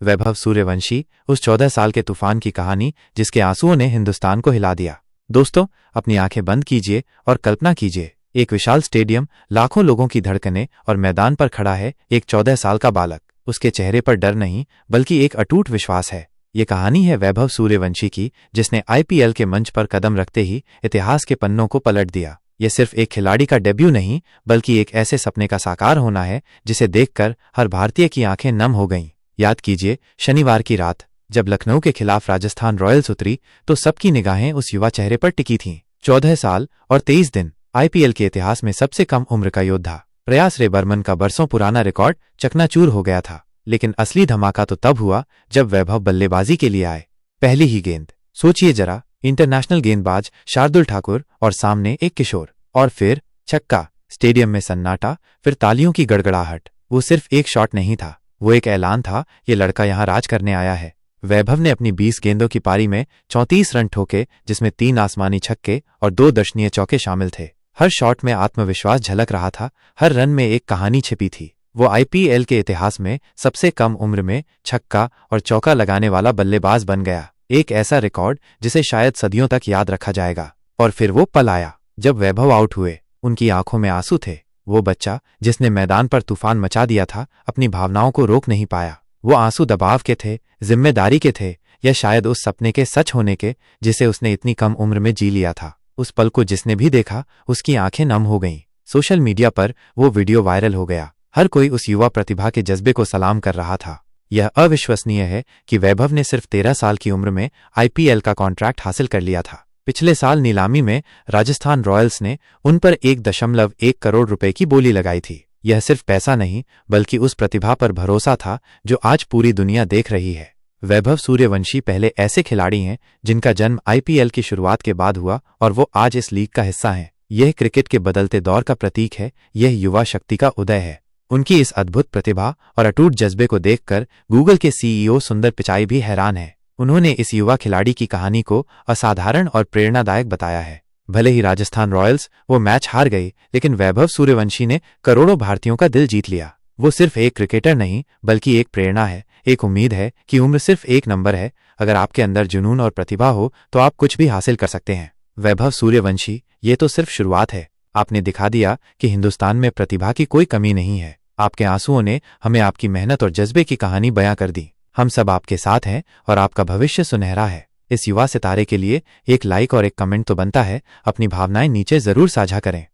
वैभव सूर्यवंशी, उस 14 साल के तूफान की कहानी जिसके आंसुओं ने हिंदुस्तान को हिला दिया। दोस्तों, अपनी आंखें बंद कीजिए और कल्पना कीजिए, एक विशाल स्टेडियम, लाखों लोगों की धड़कनें और मैदान पर खड़ा है एक 14 साल का बालक। उसके चेहरे पर डर नहीं बल्कि एक अटूट विश्वास है। ये कहानी है वैभव सूर्यवंशी की, जिसने आईपीएल के मंच पर कदम रखते ही इतिहास के पन्नों को पलट दिया। यह सिर्फ एक खिलाड़ी का डेब्यू नहीं बल्कि एक ऐसे सपने का साकार होना है जिसे देखकर हर भारतीय की आंखें नम हो गईं। याद कीजिए, शनिवार की रात जब लखनऊ के खिलाफ राजस्थान रॉयल्स उतरी तो सबकी निगाहें उस युवा चेहरे पर टिकी थीं। 14 साल और 23 दिन, आईपीएल के इतिहास में सबसे कम उम्र का योद्धा। प्रयास रे बर्मन का बरसों पुराना रिकॉर्ड चकनाचूर हो गया था, लेकिन असली धमाका तो तब हुआ जब वैभव बल्लेबाजी के लिए आए। पहली ही गेंद, सोचिए जरा, इंटरनेशनल गेंदबाज शार्दुल ठाकुर और सामने एक किशोर, और फिर छक्का। स्टेडियम में सन्नाटा, फिर तालियों की गड़गड़ाहट। वो सिर्फ एक शॉट नहीं था, वो एक ऐलान था, ये लड़का यहां राज करने आया है। वैभव ने अपनी 20 गेंदों की पारी में 34 रन ठोके, जिसमें 3 आसमानी छक्के और 2 दर्शनीय चौके शामिल थे। हर शॉट में आत्मविश्वास झलक रहा था, हर रन में एक कहानी छिपी थी। वो आईपीएल के इतिहास में सबसे कम उम्र में छक्का और चौका लगाने वाला बल्लेबाज बन गया, एक ऐसा रिकॉर्ड जिसे शायद सदियों तक याद रखा जाएगा। और फिर वो पल आया जब वैभव आउट हुए। उनकी आंखों में आंसू थे। वो बच्चा जिसने मैदान पर तूफान मचा दिया था, अपनी भावनाओं को रोक नहीं पाया। वो आंसू दबाव के थे, जिम्मेदारी के थे, या शायद उस सपने के सच होने के जिसे उसने इतनी कम उम्र में जी लिया था। उस पल को जिसने भी देखा उसकी आंखें नम हो गईं। सोशल मीडिया पर वो वीडियो वायरल हो गया। हर कोई उस युवा प्रतिभा के जज्बे को सलाम कर रहा था। यह अविश्वसनीय है कि वैभव ने सिर्फ 13 साल की उम्र में आईपीएल का कॉन्ट्रैक्ट हासिल कर लिया था। पिछले साल नीलामी में राजस्थान रॉयल्स ने उन पर 1.1 करोड़ रुपए की बोली लगाई थी। यह सिर्फ पैसा नहीं बल्कि उस प्रतिभा पर भरोसा था जो आज पूरी दुनिया देख रही है। वैभव सूर्यवंशी पहले ऐसे खिलाड़ी हैं जिनका जन्म आईपीएल की शुरुआत के बाद हुआ और वो आज इस लीग का हिस्सा हैं। यह क्रिकेट के बदलते दौर का प्रतीक है, यह युवा शक्ति का उदय है। उनकी इस अद्भुत प्रतिभा और अटूट जज्बे को देखकर गूगल के सीईओ सुंदर पिचाई भी हैरान है। उन्होंने इस युवा खिलाड़ी की कहानी को असाधारण और प्रेरणादायक बताया है। भले ही राजस्थान रॉयल्स वो मैच हार गई, लेकिन वैभव सूर्यवंशी ने करोड़ों भारतीयों का दिल जीत लिया। वो सिर्फ एक क्रिकेटर नहीं बल्कि एक प्रेरणा है, एक उम्मीद है कि उम्र सिर्फ एक नंबर है। अगर आपके अंदर जुनून और प्रतिभा हो तो आप कुछ भी हासिल कर सकते हैं। वैभव सूर्यवंशी, ये तो सिर्फ शुरुआत है। आपने दिखा दिया कि हिंदुस्तान में प्रतिभा की कोई कमी नहीं है। आपके आंसुओं ने हमें आपकी मेहनत और जज्बे की कहानी बयां कर दी। हम सब आपके साथ हैं और आपका भविष्य सुनहरा है। इस युवा सितारे के लिए एक लाइक और एक कमेंट तो बनता है। अपनी भावनाएं नीचे जरूर साझा करें।